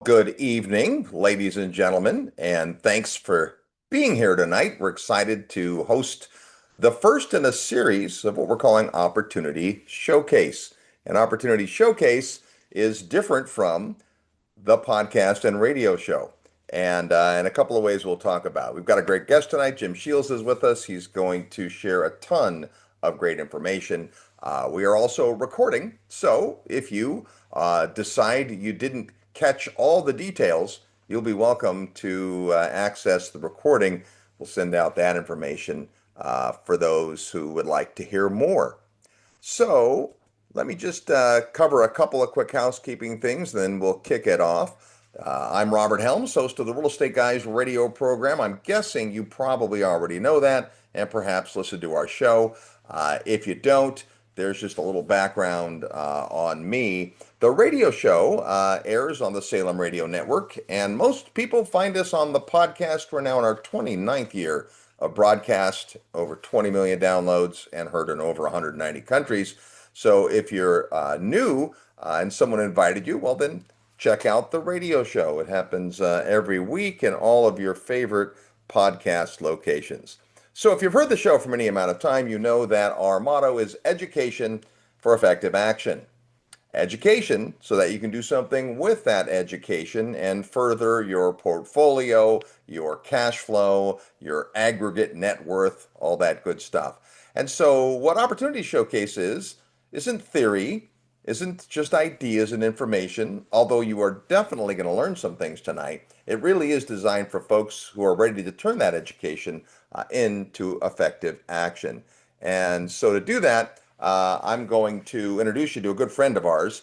Good evening, ladies and gentlemen, and thanks for being here tonight. We're excited to host the first in a series of what we're calling Opportunity Showcase. An Opportunity Showcase is different from the podcast and radio show. And in a couple of ways we'll talk about. We've got a great guest tonight. Jim Sheils is with us. He's going to share a ton of great information. We are also recording, so if you decide you didn't catch all the details, you'll be welcome to access the recording. We'll send out that information for those who would like to hear more. So let me just cover a couple of quick housekeeping things, then we'll kick it off. I'm Robert Helms, host of the Real Estate Guys radio program. I'm guessing you probably already know that and perhaps listen to our show. If you don't, there's just a little background on me. The radio show airs on the Salem Radio Network, and most people find us on the podcast. We're now in our 29th year of broadcast, over 20 million downloads, and heard in over 190 countries. So if you're new and someone invited you, well, then check out the radio show. It happens every week in all of your favorite podcast locations. So if you've heard the show for any amount of time, you know that our motto is education for effective action. Education so that you can do something with that education and further your portfolio, your cash flow, your aggregate net worth, all that good stuff. And so what Opportunity Showcase isn't theory, isn't just ideas and information, although you are definitely going to learn some things tonight. It really is designed for folks who are ready to turn that education into effective action. And so to do that, I'm going to introduce you to a good friend of ours.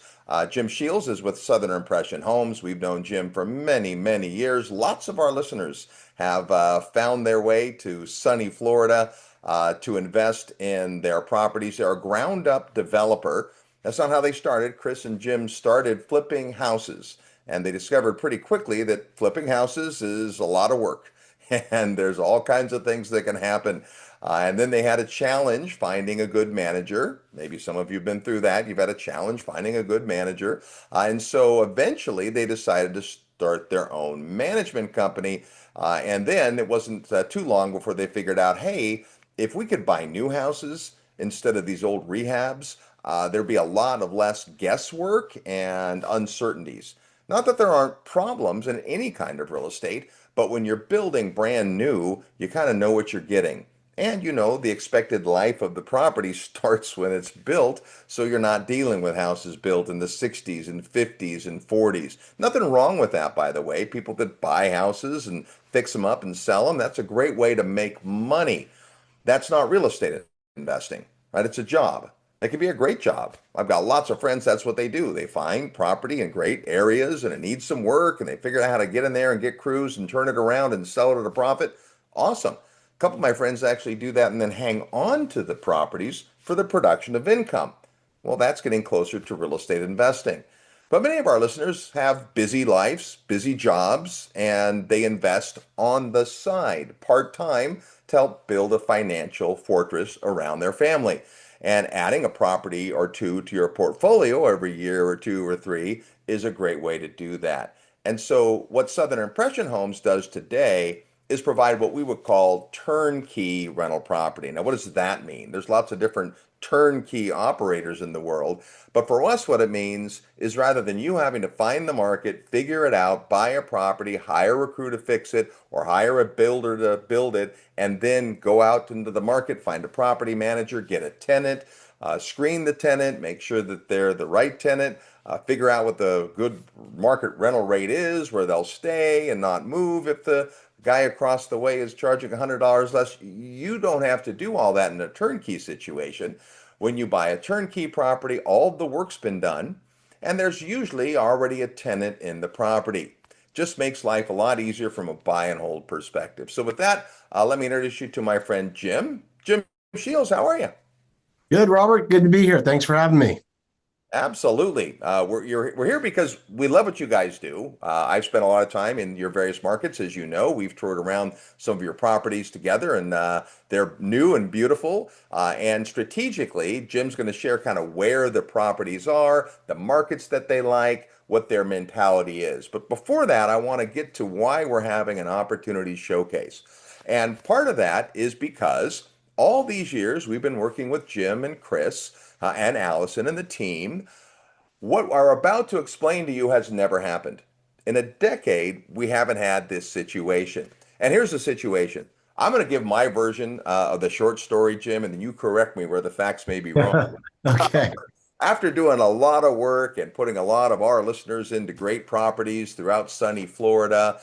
Jim Sheils is with Southern Impression Homes. We've known Jim for many, many years. Lots of our listeners have found their way to sunny Florida to invest in their properties. They're a ground up developer. That's not how they started. Chris and Jim started flipping houses, and they discovered pretty quickly that flipping houses is a lot of work. And there's all kinds of things that can happen. And then they had a challenge finding a good manager. Maybe some of you have been through that. You've had a challenge finding a good manager. And so eventually they decided to start their own management company. And then it wasn't too long before they figured out, hey, if we could buy new houses instead of these old rehabs, there'd be a lot of less guesswork and uncertainties. Not that there aren't problems in any kind of real estate, but when you're building brand new, you kind of know what you're getting. And you know, the expected life of the property starts when it's built, so you're not dealing with houses built in the 60s and 50s and 40s. Nothing wrong with that, by the way. People that buy houses and fix them up and sell them, that's a great way to make money. That's not real estate investing, right? It's a job. It can be a great job. I've got lots of friends, that's what they do. They find property in great areas and it needs some work and they figure out how to get in there and get crews and turn it around and sell it at a profit. Awesome. A couple of my friends actually do that and then hang on to the properties for the production of income. Well, that's getting closer to real estate investing. But many of our listeners have busy lives, busy jobs, and they invest on the side, part-time, to help build a financial fortress around their family. And adding a property or two to your portfolio every year or two or three is a great way to do that. And so what Southern Impression Homes does today is provide what we would call turnkey rental property. Now, what does that mean? There's lots of different turnkey operators in the world, but for us, what it means is rather than you having to find the market, figure it out, buy a property, hire a crew to fix it, or hire a builder to build it, and then go out into the market, find a property manager, get a tenant, screen the tenant, make sure that they're the right tenant, figure out what the good market rental rate is, where they'll stay and not move if the guy across the way is charging $100 less. You don't have to do all that in a turnkey situation. When you buy a turnkey property, all the work's been done, and there's usually already a tenant in the property. Just makes life a lot easier from a buy and hold perspective. So with that, let me introduce you to my friend Jim. Jim Shields, how are you? Good, Robert. Good to be here. Thanks for having me. Absolutely. We're here because we love what you guys do. I've spent a lot of time in your various markets, as you know. We've toured around some of your properties together, and they're new and beautiful. And strategically, Jim's going to share kind of where the properties are, the markets that they like, what their mentality is. But before that, I want to get to why we're having an opportunity showcase. And part of that is because all these years we've been working with Jim and Chris and Allison and the team. What are about to explain to you has never happened. In a decade, we haven't had this situation. And here's the situation. I'm going to give my version of the short story, Jim, and then you correct me where the facts may be wrong. Okay. After doing a lot of work and putting a lot of our listeners into great properties throughout sunny Florida,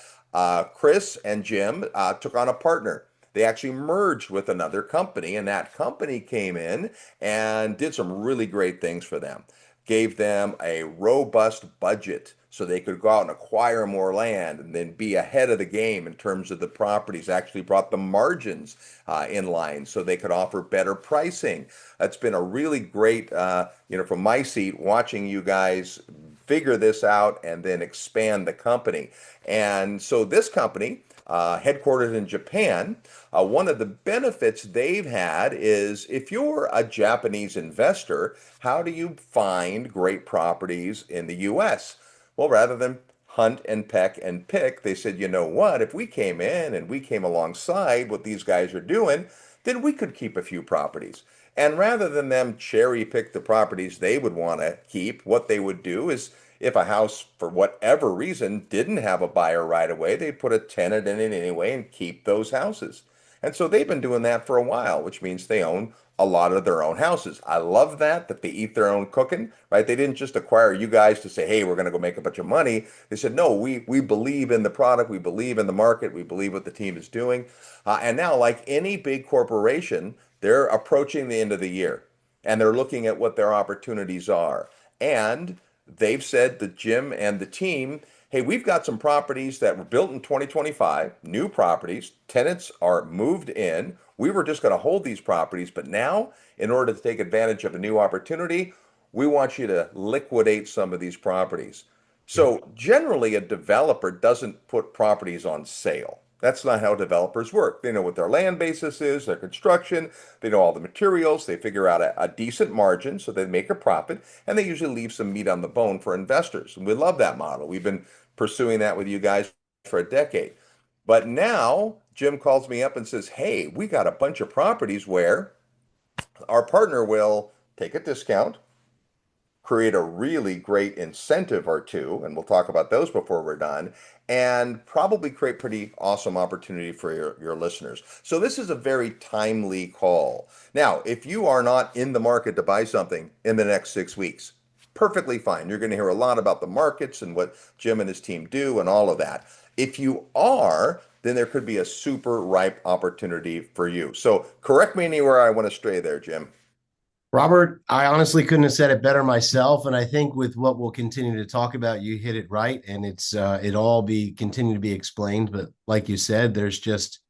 Chris and Jim took on a partner. They actually merged with another company, and that company came in and did some really great things for them. Gave them a robust budget so they could go out and acquire more land and then be ahead of the game in terms of the properties. Actually brought the margins in line so they could offer better pricing. It's been a really great, from my seat, watching you guys figure this out and then expand the company. And so this company, headquartered in Japan, one of the benefits they've had is if you're a Japanese investor, how do you find great properties in the US? Well, rather than hunt and peck and pick, they said, you know what? If we came in and we came alongside what these guys are doing, then we could keep a few properties. And rather than them cherry pick the properties they would want to keep, what they would do is if a house, for whatever reason, didn't have a buyer right away, they'd put a tenant in it anyway and keep those houses. And so they've been doing that for a while, which means they own a lot of their own houses. I love that they eat their own cooking, right? They didn't just acquire you guys to say, hey, we're going to go make a bunch of money. They said, no, we believe in the product, we believe in the market, we believe what the team is doing. And now, like any big corporation, they're approaching the end of the year and they're looking at what their opportunities are. And they've said to Jim and the team, hey, we've got some properties that were built in 2025, new properties. Tenants are moved in. We were just going to hold these properties, but now, in order to take advantage of a new opportunity, we want you to liquidate some of these properties. So generally, a developer doesn't put properties on sale. That's not how developers work. They know what their land basis is, their construction, they know all the materials, they figure out a decent margin so they make a profit, and they usually leave some meat on the bone for investors. And we love that model. We've been pursuing that with you guys for a decade. But now Jim calls me up and says, hey, we got a bunch of properties where our partner will take a discount, create a really great incentive or two, and we'll talk about those before we're done, and probably create pretty awesome opportunity for your listeners. So this is a very timely call. Now, if you are not in the market to buy something in the next 6 weeks, perfectly fine. You're going to hear a lot about the markets and what Jim and his team do and all of that. If you are, then there could be a super ripe opportunity for you. So correct me anywhere I want to stray there, Jim. Robert, I honestly couldn't have said it better myself. And I think with what we'll continue to talk about, you hit it right. And it all be continue to be explained. But like you said, there's just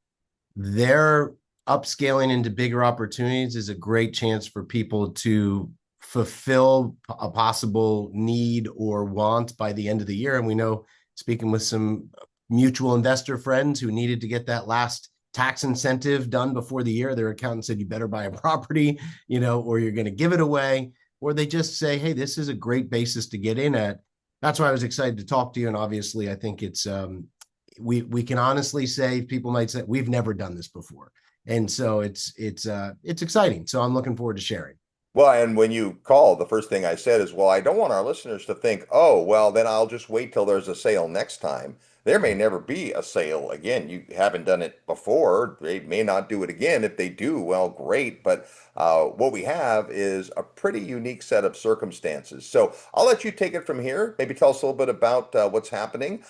their upscaling into bigger opportunities is a great chance for people to fulfill a possible need or want by the end of the year. And we know, speaking with some mutual investor friends who needed to get that last tax incentive done before the year, their accountant said, you better buy a property, or you're going to give it away. Or they just say, hey, this is a great basis to get in at. That's why I was excited to talk to you. And obviously, I think it's we can honestly say, people might say we've never done this before, and so it's exciting. So I'm looking forward to sharing. Well, and when you called, the first thing I said is, well, I don't want our listeners to think, oh, well, then I'll just wait till there's a sale next time. There may never be a sale again. You haven't done it before. They may not do it again. If they do, well, great. But what we have is a pretty unique set of circumstances. So I'll let you take it from here. Maybe tell us a little bit about what's happening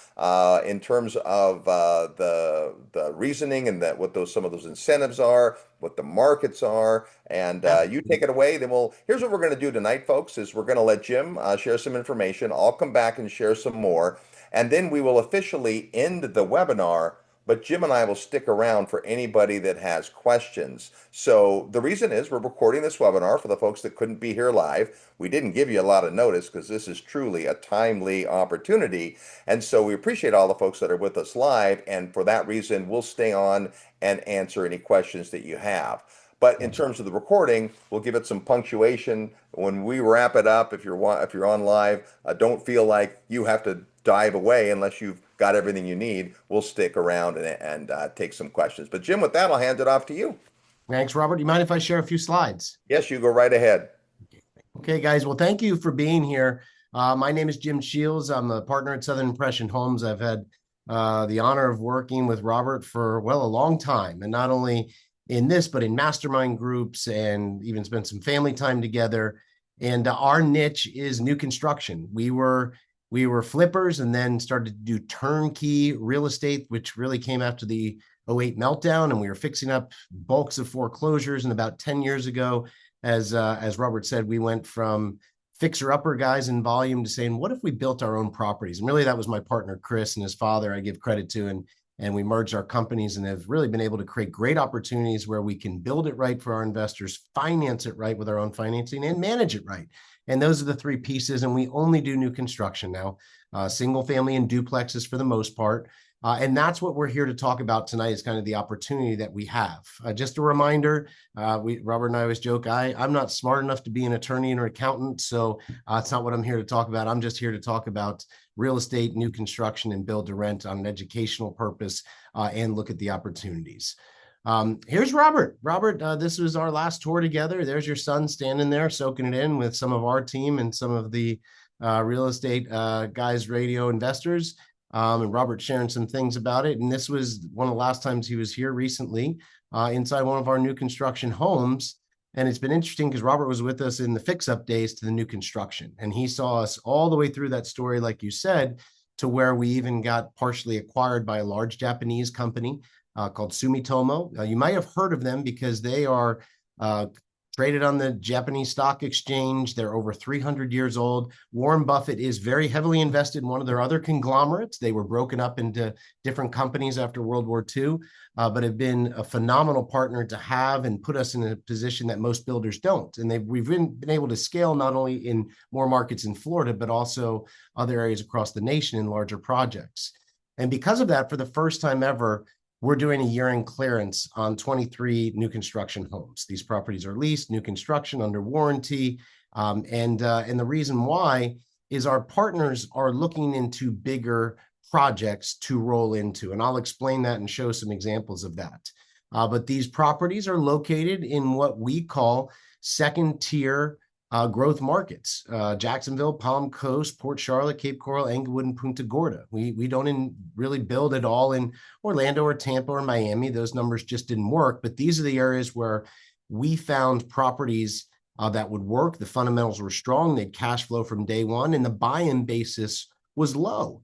in terms of the reasoning and that what those some of those incentives are, what the markets are, and you take it away. Then here's what we're going to do tonight, folks, is we're going to let Jim share some information. I'll come back and share some more, and then we will officially end the webinar but Jim and I will stick around for anybody that has questions. So the reason is we're recording this webinar for the folks that couldn't be here live. We didn't give you a lot of notice because this is truly a timely opportunity. And so we appreciate all the folks that are with us live. And for that reason, we'll stay on and answer any questions that you have. But in terms of the recording, we'll give it some punctuation. When we wrap it up, if you're on live, don't feel like you have to dive away unless you've got everything you need. We'll stick around and take some questions. But Jim, with that, I'll hand it off to you. Thanks, Robert. You mind if I share a few slides? Yes, you go right ahead. Okay, guys. Well, thank you for being here. My name is Jim Sheils. I'm a partner at Southern Impression Homes. I've had the honor of working with Robert for, well, a long time, and not only in this, but in mastermind groups and even spent some family time together. And our niche is new construction. We were flippers and then started to do turnkey real estate, which really came after the '08 meltdown. And we were fixing up bulks of foreclosures. And about 10 years ago, as Robert said, we went from fixer-upper guys in volume to saying, what if we built our own properties? And really, that was my partner, Chris, and his father, I give credit to. And we merged our companies and have really been able to create great opportunities where we can build it right for our investors, finance it right with our own financing, and manage it right. And those are the three pieces. And we only do new construction now, single family and duplexes for the most part. And that's what we're here to talk about tonight, is kind of the opportunity that we have. Just a reminder, Robert and I always joke, I'm not smart enough to be an attorney or accountant, so it's not what I'm here to talk about. I'm just here to talk about real estate, new construction, and build to rent on an educational purpose, and look at the opportunities. Here's Robert. Robert, this was our last tour together. There's your son standing there soaking it in with some of our team and some of the real estate guys, radio investors. And Robert sharing some things about it. And this was one of the last times he was here recently, inside one of our new construction homes. And it's been interesting because Robert was with us in the fix-up days to the new construction. And he saw us all the way through that story, like you said, to where we even got partially acquired by a large Japanese company called Sumitomo. You might have heard of them because they are traded on the Japanese stock exchange. They're over 300 years old. Warren Buffett is very heavily invested in one of their other conglomerates. They were broken up into different companies after World War II, but have been a phenomenal partner to have and put us in a position that most builders don't. And we've been able to scale not only in more markets in Florida, but also other areas across the nation in larger projects. And because of that, for the first time ever, we're doing a year-end clearance on 23 new construction homes. These properties are leased, new construction under warranty. And the reason why is our partners are looking into bigger projects to roll into. And I'll explain that and show some examples of that. But these properties are located in what we call second-tier growth markets: Jacksonville, Palm Coast, Port Charlotte, Cape Coral, Englewood, and Punta Gorda. We don't really build it all in Orlando or Tampa or Miami. Those numbers just didn't work. But these are the areas where we found properties that would work. The fundamentals were strong. They'd cash flow from day one, and the buy-in basis was low,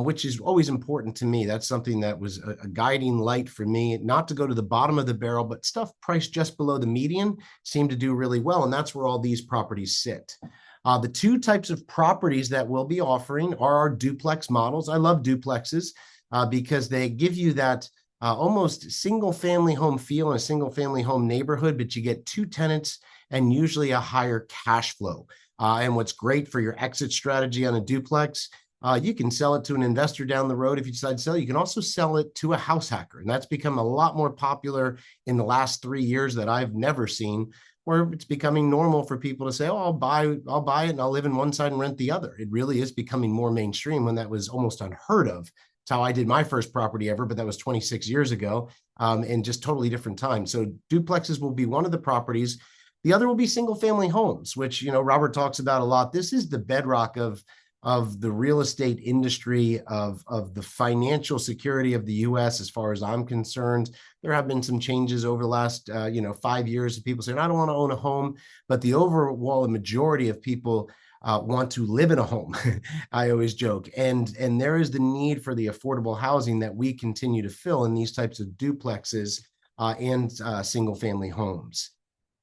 which is always important to me. That's something that was a guiding light for me, not to go to the bottom of the barrel, but stuff priced just below the median seemed to do really well. And that's where all these properties sit. The two types of properties that we'll be offering are our duplex models. I love duplexes because they give you that almost single family home feel in a single family home neighborhood, but you get two tenants and usually a higher cash flow. And what's great for your exit strategy on a duplex, you can sell it to an investor down the road if you decide to sell. You can also sell it to a house hacker. And that's become a lot more popular in the last 3 years that I've never seen, where it's becoming normal for people to say, oh, I'll buy it and I'll live in one side and rent the other. It really is becoming more mainstream, when that was almost unheard of. It's how I did my first property ever, but that was 26 years ago, and just totally different time. So duplexes will be one of the properties. The other will be single family homes, which, Robert talks about a lot. This is the bedrock of the real estate industry, of the financial security of the U.S. As far as I'm concerned. There have been some changes over the last 5 years of people saying, I don't want to own a home, but the overall majority of people want to live in a home. I always joke. And there is the need for the affordable housing that we continue to fill in these types of duplexes and single family homes.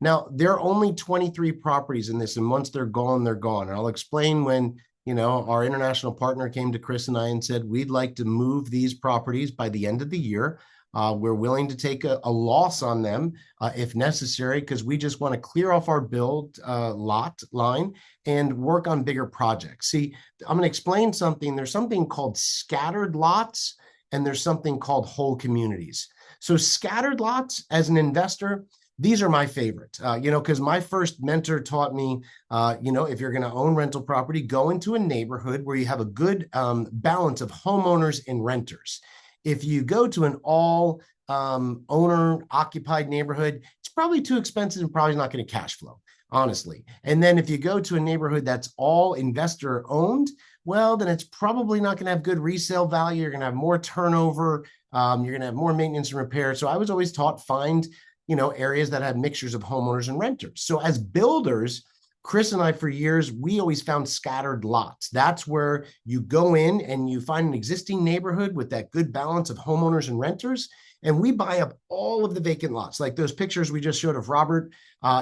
Now, there are only 23 properties in this, and once they're gone, they're gone. And I'll explain when our international partner came to Chris and I and said, we'd like to move these properties by the end of the year. We're willing to take a loss on them if necessary, because we just want to clear off our build lot line and work on bigger projects. See, I'm going to explain something. There's something called scattered lots, and there's something called whole communities. So scattered lots, as an investor, these are my favorite, because my first mentor taught me, if you're going to own rental property, go into a neighborhood where you have a good balance of homeowners and renters. If you go to an all owner occupied neighborhood, it's probably too expensive and probably not going to cash flow, honestly. And then if you go to a neighborhood that's all investor owned, well, then it's probably not going to have good resale value. You're going to have more turnover. You're going to have more maintenance and repair. So I was always taught, find areas that have mixtures of homeowners and renters. So as builders, Chris and I, for years, we always found scattered lots. That's where you go in and you find an existing neighborhood with that good balance of homeowners and renters. And we buy up all of the vacant lots, like those pictures we just showed of Robert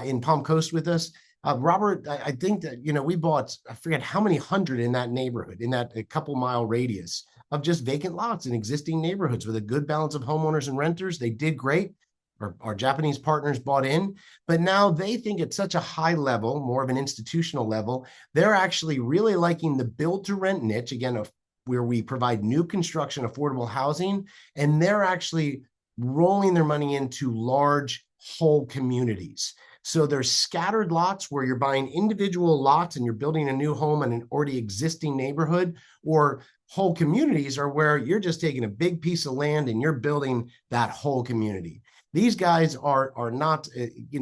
in Palm Coast with us. Robert, I think that, we bought, I forget how many hundred in that neighborhood, in that a couple mile radius of just vacant lots in existing neighborhoods with a good balance of homeowners and renters. They did great. Our Japanese partners bought in, but now they think at such a high level, more of an institutional level, they're actually really liking the build to rent niche, again, where we provide new construction, affordable housing, and they're actually rolling their money into large whole communities. So there's scattered lots where you're buying individual lots and you're building a new home in an already existing neighborhood, or whole communities are where you're just taking a big piece of land and you're building that whole community. These guys are not,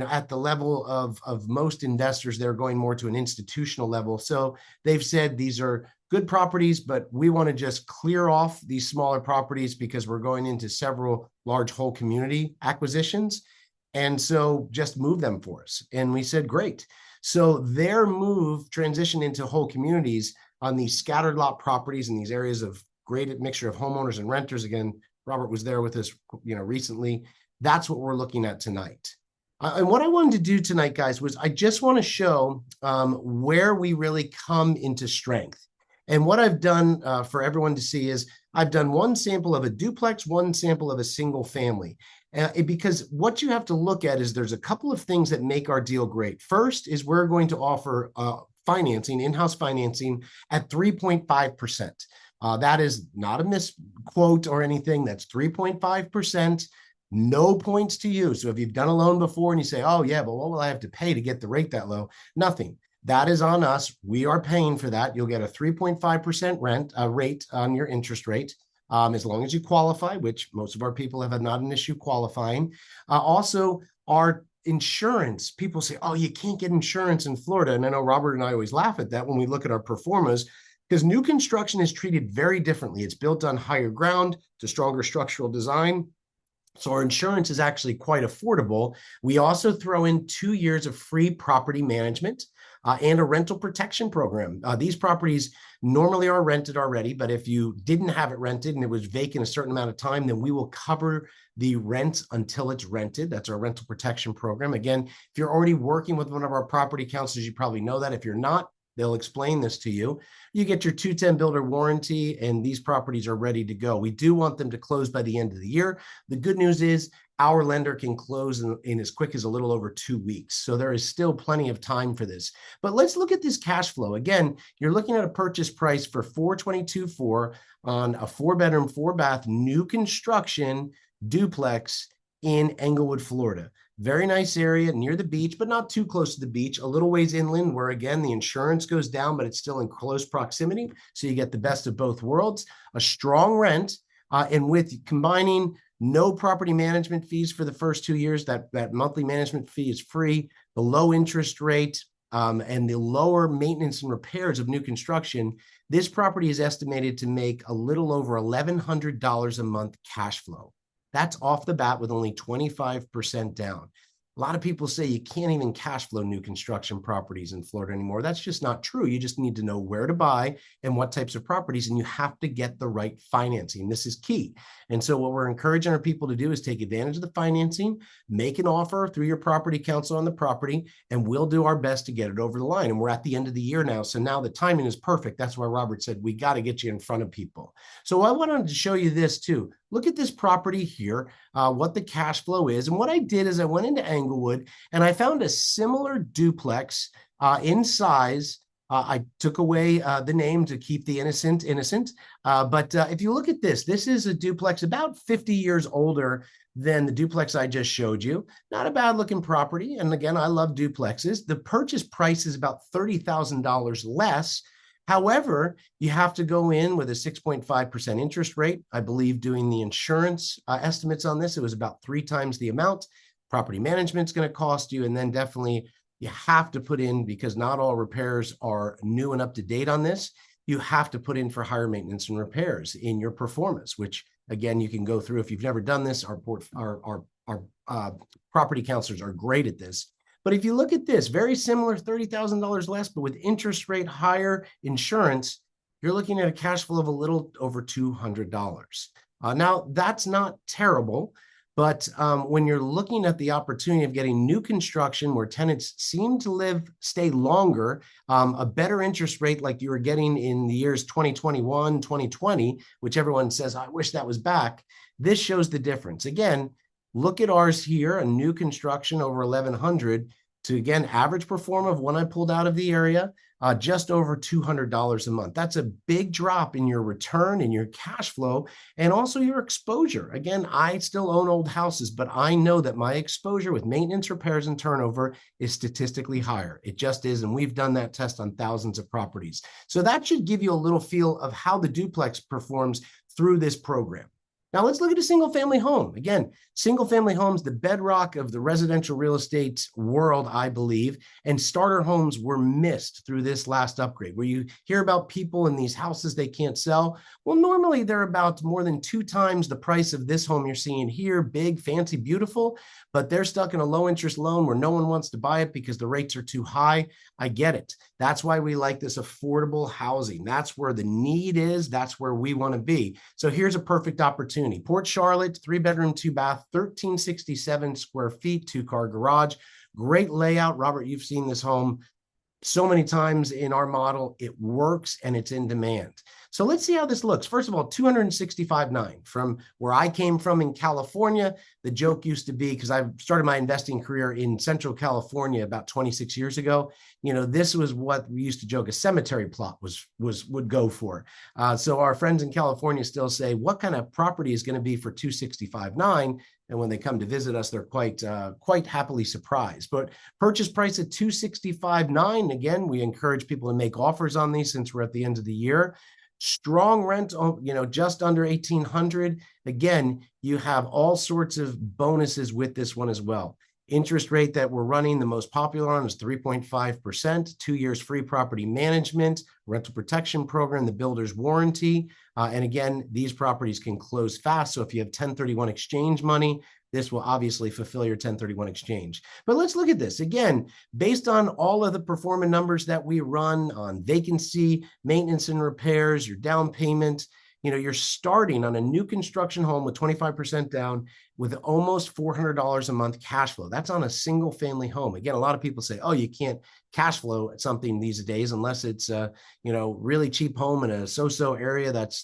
at the level of most investors. They're going more to an institutional level. So they've said these are good properties, but we want to just clear off these smaller properties because we're going into several large whole community acquisitions. And so just move them for us. And we said, great. So their move transitioned into whole communities on these scattered lot properties in these areas of great mixture of homeowners and renters. Again, Robert was there with us, recently. That's what we're looking at tonight. And what I wanted to do tonight, guys, was I just want to show where we really come into strength. And what I've done for everyone to see is I've done one sample of a duplex, one sample of a single family. Because what you have to look at is there's a couple of things that make our deal great. First is we're going to offer financing, in-house financing at 3.5%. That is not a misquote or anything. That's 3.5%. No points to you. So if you've done a loan before and you say, oh yeah, but what will I have to pay to get the rate that low? Nothing. That is on us. We are paying for that. You'll get a 3.5% rate on your interest rate, as long as you qualify, which most of our people have not an issue qualifying. Also, our insurance, people say, oh, you can't get insurance in Florida. And I know Robert and I always laugh at that when we look at our pro formas, because new construction is treated very differently. It's built on higher ground to stronger structural design. So our insurance is actually quite affordable. We also throw in 2 years of free property management and a rental protection program. These properties normally are rented already, but if you didn't have it rented and it was vacant a certain amount of time, then we will cover the rent until it's rented. That's our rental protection program. Again, if you're already working with one of our property counselors, you probably know that. If you're not, they'll explain this to you. You get your 210 builder warranty, and these properties are ready to go. We do want them to close by the end of the year. The good news is our lender can close in as quick as a little over 2 weeks. So there is still plenty of time for this. But let's look at this cash flow. Again, you're looking at a purchase price for $422,400 on a 4-bedroom, 4-bath, new construction duplex in Englewood, Florida. Very nice area near the beach, but not too close to the beach. A little ways inland where, again, the insurance goes down, but it's still in close proximity. So you get the best of both worlds, a strong rent, and with combining no property management fees for the first 2 years, that monthly management fee is free, the low interest rate, and the lower maintenance and repairs of new construction, this property is estimated to make a little over $1,100 a month cash flow. That's off the bat with only 25% down. A lot of people say you can't even cash flow new construction properties in Florida anymore. That's just not true. You just need to know where to buy and what types of properties, and you have to get the right financing. This is key. And so what we're encouraging our people to do is take advantage of the financing, make an offer through your property counsel on the property, and we'll do our best to get it over the line. And we're at the end of the year now. So now the timing is perfect. That's why Robert said, we got to get you in front of people. So I wanted to show you this too. Look at this property here, what the cash flow is. And what I did is I went into Englewood and I found a similar duplex in size. I took away the name to keep the innocent. But if you look at this, this is a duplex about 50 years older than the duplex I just showed you. Not a bad looking property. And again, I love duplexes. The purchase price is about $30,000 less. However, you have to go in with a 6.5% interest rate. I believe doing the insurance estimates on this, it was about 3 times the amount. Property management's going to cost you, and then definitely you have to put in, because not all repairs are new and up to date on this, you have to put in for higher maintenance and repairs in your performance, which again, you can go through. If you've never done this, our property counselors are great at this. But if you look at this, very similar, $30,000 less, but with interest rate higher, insurance, you're looking at a cash flow of a little over $200. Now, that's not terrible, but when you're looking at the opportunity of getting new construction where tenants seem to stay longer, a better interest rate like you were getting in the years 2021, 2020, which everyone says, I wish that was back, this shows the difference. Again, look at ours here, a new construction over 1,100 to, again, average perform of when I pulled out of the area, just over $200 a month. That's a big drop in your return, in your cash flow, and also your exposure. Again, I still own old houses, but I know that my exposure with maintenance, repairs, and turnover is statistically higher. It just is, and we've done that test on thousands of properties. So that should give you a little feel of how the duplex performs through this program. Now let's look at a single family home. Again, single family homes, the bedrock of the residential real estate world, I believe, and starter homes were missed through this last upgrade, where you hear about people in these houses they can't sell. Well, normally they're about more than 2 times the price of this home you're seeing here, big, fancy, beautiful, but they're stuck in a low interest loan where no one wants to buy it because the rates are too high. I get it. That's why we like this affordable housing. That's where the need is. That's where we want to be. So here's a perfect opportunity. Port Charlotte, 3-bedroom, 2-bath, 1,367 square feet, 2-car garage. Great layout. Robert, you've seen this home so many times in our model. It works and it's in demand. So let's see how this looks. First of all, 265.9 from where I came from in California. The joke used to be, because I started my investing career in Central California about 26 years ago. You know, this was what we used to joke a cemetery plot would go for. So our friends in California still say, what kind of property is going to be for 265.9? And when they come to visit us, they're quite happily surprised. But purchase price at 265.9. Again, we encourage people to make offers on these since we're at the end of the year. Strong rent, just under 1,800. Again, you have all sorts of bonuses with this one as well. Interest rate that we're running, the most popular one is 3.5%, 2 years free property management, rental protection program, the builder's warranty. And again, these properties can close fast. So if you have 1031 exchange money, this will obviously fulfill your 1031 exchange. But let's look at this. Again, based on all of the performance numbers that we run on vacancy, maintenance and repairs, your down payment, you're starting on a new construction home with 25% down with almost $400 a month cash flow. That's on a single family home. Again, a lot of people say, oh, you can't cash flow at something these days unless it's a, really cheap home in a so-so area. That's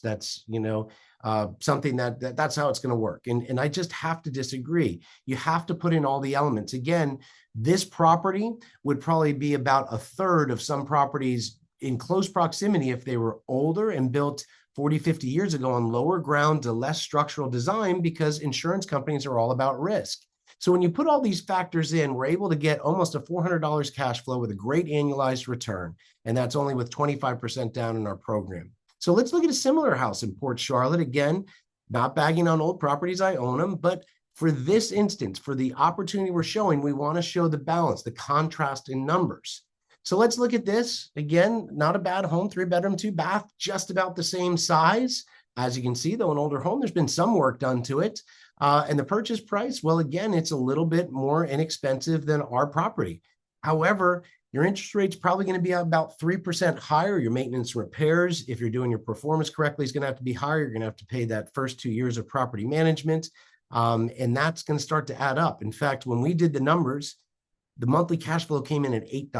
something that's how it's going to work. And I just have to disagree. You have to put in all the elements. Again, this property would probably be about a third of some properties in close proximity if they were older and built 40, 50 years ago on lower ground to less structural design, because insurance companies are all about risk. So when you put all these factors in, we're able to get almost a $400 cash flow with a great annualized return. And that's only with 25% down in our program. So let's look at a similar house in Port Charlotte. Again, not bagging on old properties, I own them, but for this instance, for the opportunity we're showing, we want to show the balance, the contrast in numbers. So let's look at this. Again, not a bad home, 3 bedroom, 2 bath, just about the same size. As you can see, though, an older home, there's been some work done to it. And the purchase price, well, again, it's a little bit more inexpensive than our property. However, your interest rate's probably going to be about 3% higher. Your maintenance repairs, if you're doing your performance correctly, is going to have to be higher. You're going to have to pay that first 2 years of property management. And that's going to start to add up. In fact, when we did the numbers, the monthly cash flow came in at $8.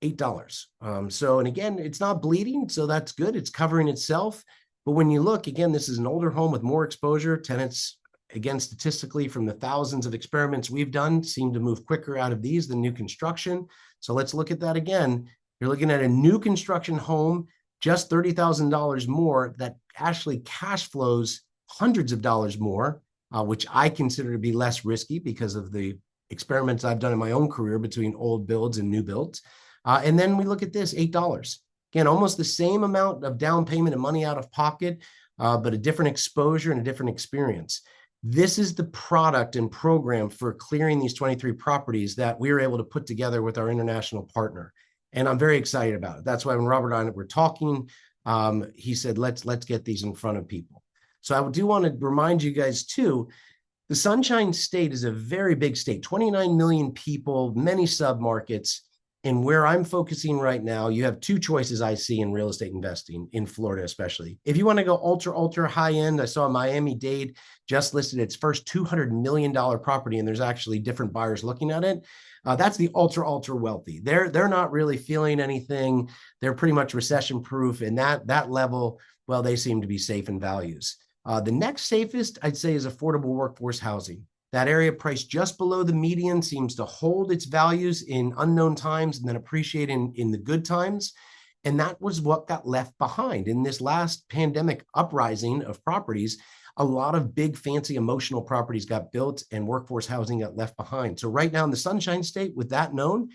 $8. So, and again, it's not bleeding, so that's good. It's covering itself. But when you look, again, this is an older home with more exposure. Tenants, again, statistically, from the thousands of experiments we've done, seem to move quicker out of these than new construction. So let's look at that again. You're looking at a new construction home, just $30,000 more, that actually cash flows hundreds of dollars more, which I consider to be less risky because of the experiments I've done in my own career between old builds and new builds. And then we look at this, $8. Again, almost the same amount of down payment and money out of pocket, but a different exposure and a different experience. This is the product and program for clearing these 23 properties that we were able to put together with our international partner. And I'm very excited about it. That's why when Robert and I were talking, he said, let's get these in front of people. So I do want to remind you guys too, the Sunshine State is a very big state, 29 million people, many submarkets. And where I'm focusing right now, you have two choices I see in real estate investing in Florida, especially. If you want to go ultra high end, I saw Miami-Dade just listed its first $200 million property, and there's actually different buyers looking at it. That's the ultra wealthy. They're not really feeling anything. They're pretty much recession proof, and that level, well, they seem to be safe in values. The next safest, I'd say, is affordable workforce housing. That area priced just below the median seems to hold its values in unknown times and then appreciate in the good times. And that was what got left behind. In this last pandemic uprising of properties, a lot of big, fancy, emotional properties got built and workforce housing got left behind. So right now in the Sunshine State, with that known,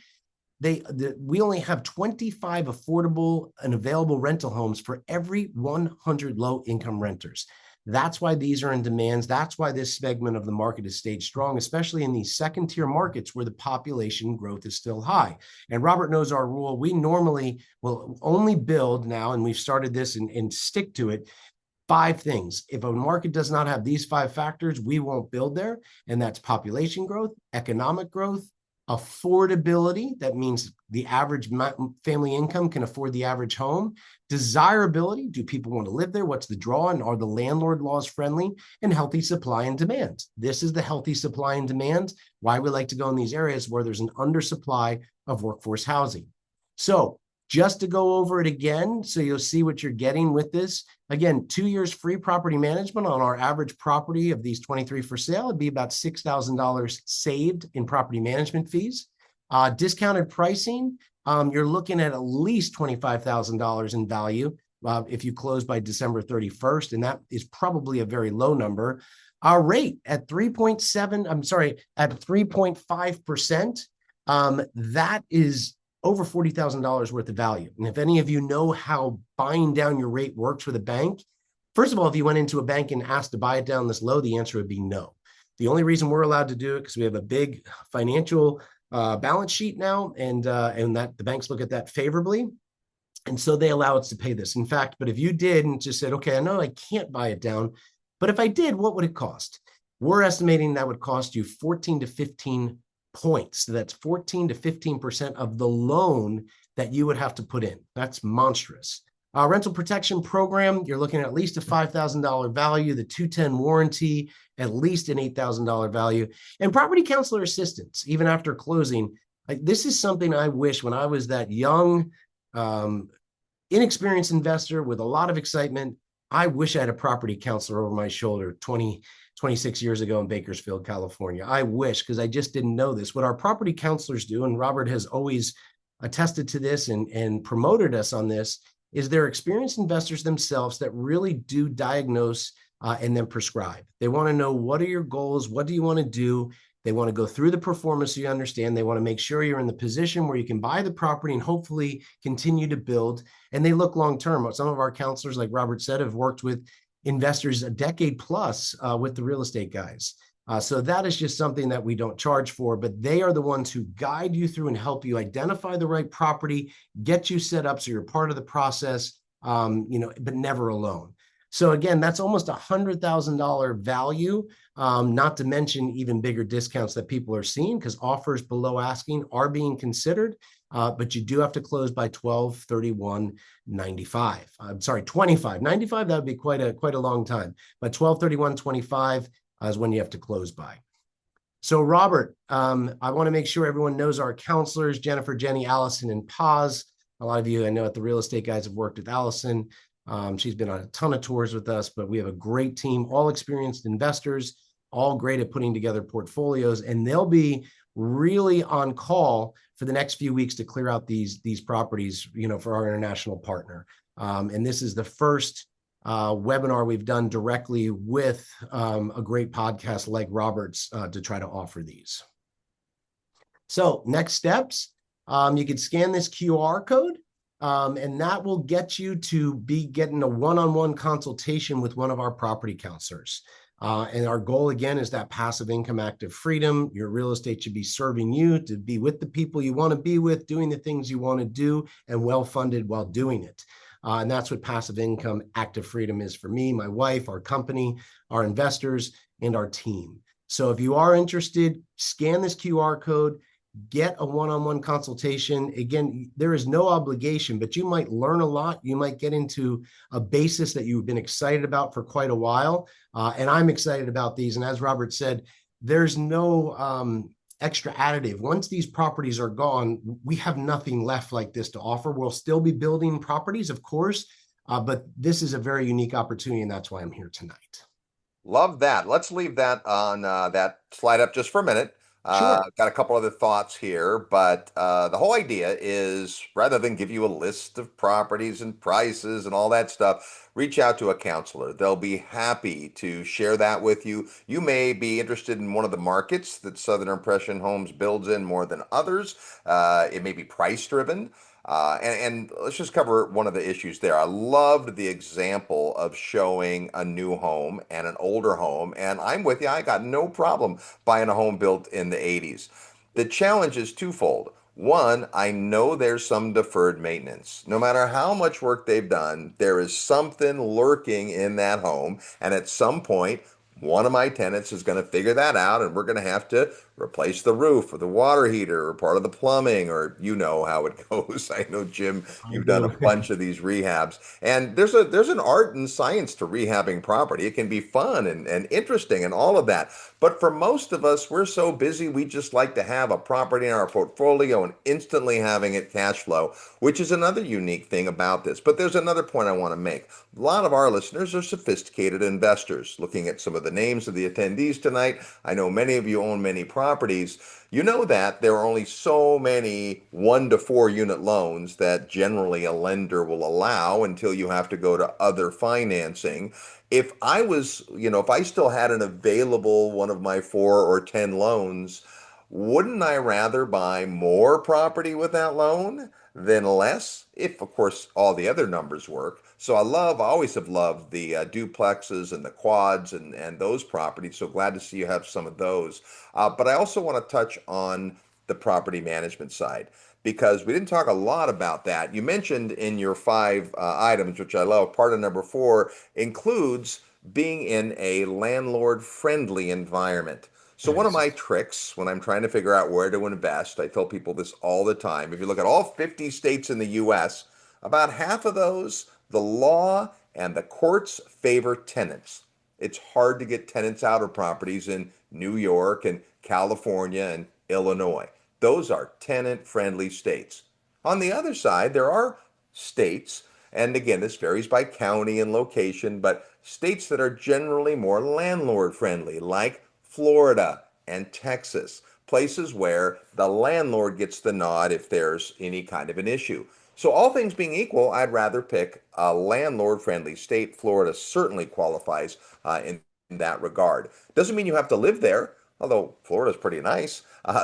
we only have 25 affordable and available rental homes for every 100 low-income renters. That's why these are in demand. That's why this segment of the market has stayed strong, especially in these second-tier markets where the population growth is still high. And Robert knows our rule. We normally will only build now, and we've started this and stick to it, 5 things. If a market does not have these 5 factors, we won't build there. And that's population growth, economic growth, affordability, that means the average family income can afford the average home. Desirability, do people want to live there? What's the draw? And are the landlord laws friendly? And healthy supply and demand. This is the healthy supply and demand, why we like to go in these areas where there's an undersupply of workforce housing. So just to go over it again, so you'll see what you're getting with this. Again, 2 years free property management on our average property of these 23 for sale. It'd be about $6,000 saved in property management fees. Discounted pricing, you're looking at least $25,000 in value if you close by December 31st, and that is probably a very low number. Our rate at 3.5%, that is over $40,000 worth of value. And if any of you know how buying down your rate works with a bank, first of all, if you went into a bank and asked to buy it down this low, the answer would be no. The only reason we're allowed to do it because we have a big financial balance sheet now, and that the banks look at that favorably. And so they allow us to pay this. In fact, but if you did and just said, okay, I know I can't buy it down, but if I did, what would it cost? We're estimating that would cost you 14 to 15 points. So that's 14 to 15% of the loan that you would have to put in. That's monstrous. Rental protection program, you're looking at least a $5,000 value, the 210 warranty, at least an $8,000 value, and property counselor assistance, even after closing. This is something I wish when I was that young, inexperienced investor with a lot of excitement, I wish I had a property counselor over my shoulder 26 years ago in Bakersfield, California. I wish, because I just didn't know this. What our property counselors do, and Robert has always attested to this and promoted us on this, is they're experienced investors themselves that really do diagnose and then prescribe. They want to know, what are your goals? What do you want to do? They want to go through the performance so you understand. They want to make sure you're in the position where you can buy the property and hopefully continue to build. And they look long-term. Some of our counselors, like Robert said, have worked with investors a decade plus with the real estate guys. So that is just something that we don't charge for, but they are the ones who guide you through and help you identify the right property, get you set up so you're part of the process, but never alone. So again, that's almost $100,000 value, not to mention even bigger discounts that people are seeing because offers below asking are being considered. But you do have to close by 12/31/95. I'm sorry, 25/95. That would be quite a long time. But 12/31/25 is when you have to close by. So, Robert, I want to make sure everyone knows our counselors, Jennifer, Jenny, Allison, and Paz. A lot of you I know at the Real Estate Guys have worked with Allison. She's been on a ton of tours with us, but we have a great team, all experienced investors, all great at putting together portfolios, and they'll be really on call for the next few weeks to clear out these properties, for our international partner. And this is the first webinar we've done directly with a great podcast like Robert's to try to offer these. So next steps, you can scan this QR code, and that will get you to be getting a one-on-one consultation with one of our property counselors. And our goal, again, is that passive income, active freedom. Your real estate should be serving you to be with the people you want to be with, doing the things you want to do, and well-funded while doing it. And that's what passive income, active freedom is for me, my wife, our company, our investors, and our team. So if you are interested, scan this QR code, get a one-on-one consultation. Again, there is no obligation, but you might learn a lot. You might get into a basis that you've been excited about for quite a while. And I'm excited about these. And as Robert said, there's no extra additive. Once these properties are gone, we have nothing left like this to offer. We'll still be building properties, of course, but this is a very unique opportunity, and that's why I'm here tonight. Love that. Let's leave that on that slide up just for a minute. Sure. Got a couple other thoughts here, but the whole idea is rather than give you a list of properties and prices and all that stuff, reach out to a counselor. They'll be happy to share that with you. You may be interested in one of the markets that Southern Impression Homes builds in more than others. It may be price driven. And let's just cover one of the issues there. I loved the example of showing a new home and an older home, and I'm with you. I got no problem buying a home built in the 80s. The challenge is twofold. One, I know there's some deferred maintenance. No matter how much work they've done, there is something lurking in that home, and at some point, one of my tenants is going to figure that out, and we're going to have to replace the roof or the water heater or part of the plumbing, or you know how it goes. I know, Jim, I you've done a do. bunch of these rehabs, and there's an art and science to rehabbing property. It can be fun and interesting and all of that. But for most of us, we're so busy, we just like to have a property in our portfolio and instantly having it cash flow, which is another unique thing about this. But there's another point I want to make. A lot of our listeners are sophisticated investors. Looking at some of the names of the attendees tonight, I know many of you own many properties. You know that there are only so many 1 to 4 unit loans that generally a lender will allow until you have to go to other financing. If I was, if I still had an available one of my 4 or 10 loans, wouldn't I rather buy more property with that loan than less? If, of course, all the other numbers work. So I always have loved the duplexes and the quads and those properties. So glad to see you have some of those. But I also want to touch on the property management side because we didn't talk a lot about that. You mentioned in your 5 items, which I love, part of number 4 includes being in a landlord friendly environment. So one of Yes. my tricks when I'm trying to figure out where to invest, I tell people this all the time. If you look at all 50 states in the US, about half of those, the law and the courts favor tenants. It's hard to get tenants out of properties in New York and California and Illinois. Those are tenant friendly states. On the other side, there are states, and again, this varies by county and location, but states that are generally more landlord friendly, like Florida and Texas, places where the landlord gets the nod if there's any kind of an issue. So, all things being equal, I'd rather pick a landlord friendly state. Florida certainly qualifies in that regard. Doesn't mean you have to live there, although Florida's pretty nice.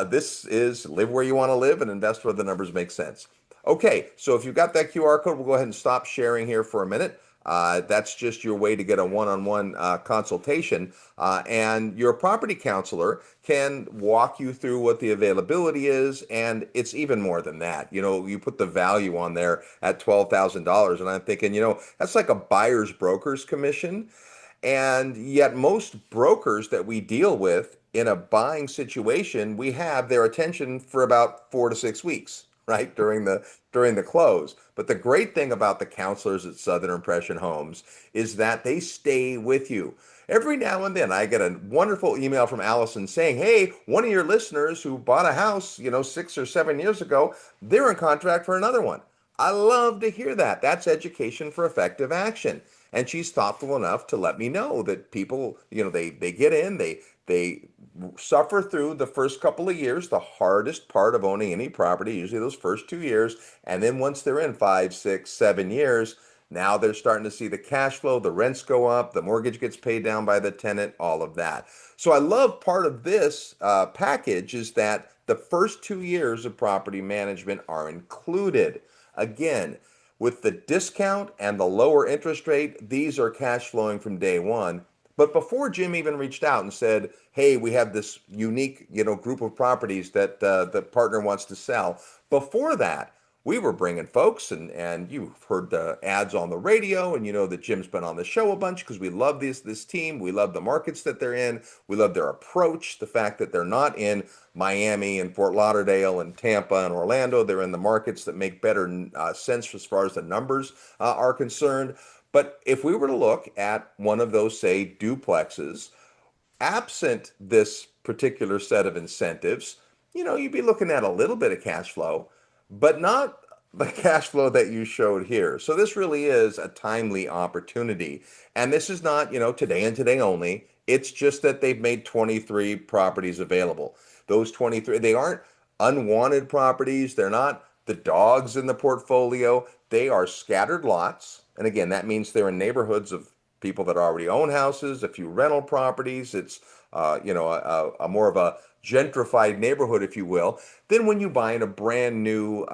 This is live where you want to live and invest where the numbers make sense. Okay, so if you've got that QR code, we'll go ahead and stop sharing here for a minute. That's just your way to get a one-on-one consultation. And your property counselor can walk you through what the availability is. And it's even more than that. You know, you put the value on there at $12,000. And I'm thinking, that's like a buyer's broker's commission. And yet, most brokers that we deal with in a buying situation, we have their attention for about 4 to 6 weeks, right, during the close. But the great thing about the counselors at Southern Impression Homes is that they stay with you. Every now and then, I get a wonderful email from Allison saying, "Hey, one of your listeners who bought a house, 6 or 7 years ago, they're in contract for another one." I love to hear that. That's education for effective action. And she's thoughtful enough to let me know that people, they get in, they suffer through the first couple of years, the hardest part of owning any property, usually those first 2 years. And then once they're in 5, 6, 7 years, now they're starting to see the cash flow, the rents go up, the mortgage gets paid down by the tenant, all of that. So I love part of this package is that the first 2 years of property management are included. Again, with the discount and the lower interest rate, these are cash flowing from day one. But before Jim even reached out and said, "Hey, we have this unique, group of properties that the partner wants to sell," before that, we were bringing folks, and you've heard the ads on the radio, and you know that Jim's been on the show a bunch because we love this team. We love the markets that they're in. We love their approach, the fact that they're not in Miami and Fort Lauderdale and Tampa and Orlando. They're in the markets that make better sense as far as the numbers are concerned. But if we were to look at one of those, say, duplexes, absent this particular set of incentives, you'd be looking at a little bit of cash flow, but not the cash flow that you showed here. So this really is a timely opportunity. And this is not, today and today only. It's just that they've made 23 properties available. Those 23, they aren't unwanted properties. They're not the dogs in the portfolio. They are scattered lots. And again, that means they're in neighborhoods of people that already own houses, a few rental properties. It's a more of a gentrified neighborhood, if you will, than when you buy in a brand new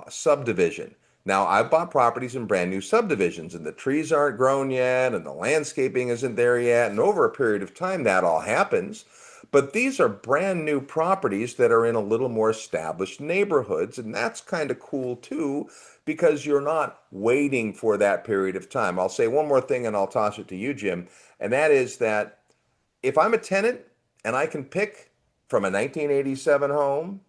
subdivision. Now, I've bought properties in brand new subdivisions, and the trees aren't grown yet, and the landscaping isn't there yet, and over a period of time, that all happens. But these are brand new properties that are in a little more established neighborhoods, and that's kind of cool too, because you're not waiting for that period of time. I'll say one more thing and I'll toss it to you, Jim, and that is that if I'm a tenant and I can pick from a 1987 home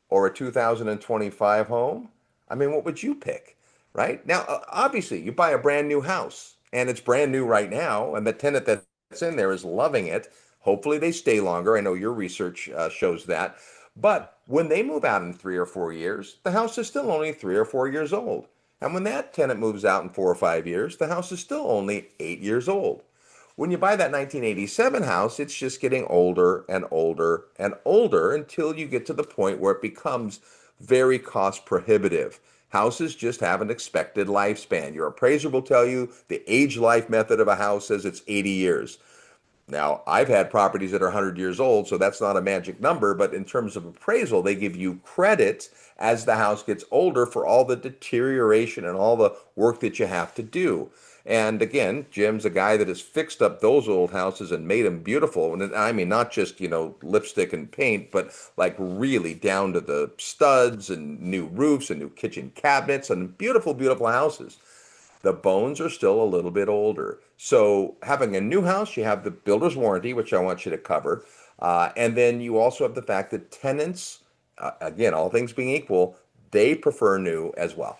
or a 2025 home, I mean, what would you pick? Right? Now, obviously, you buy a brand new house and it's brand new right now, and the tenant that's in there is loving it. Hopefully, they stay longer. I know your research shows that. But when they move out in 3 or 4 years, the house is still only 3 or 4 years old. And when that tenant moves out in 4 or 5 years, the house is still only 8 years old. When you buy that 1987 house, it's just getting older and older and older until you get to the point where it becomes very cost prohibitive. Houses just have an expected lifespan. Your appraiser will tell you the age life method of a house says it's 80 years. Now, I've had properties that are 100 years old, so that's not a magic number, but in terms of appraisal, they give you credit as the house gets older for all the deterioration and all the work that you have to do. And again, Jim's a guy that has fixed up those old houses and made them beautiful. And I mean, not just, lipstick and paint, but like really down to the studs and new roofs and new kitchen cabinets and beautiful, beautiful houses. The bones are still a little bit older. So having a new house, you have the builder's warranty, which I want you to cover. And then you also have the fact that tenants, again, all things being equal, they prefer new as well.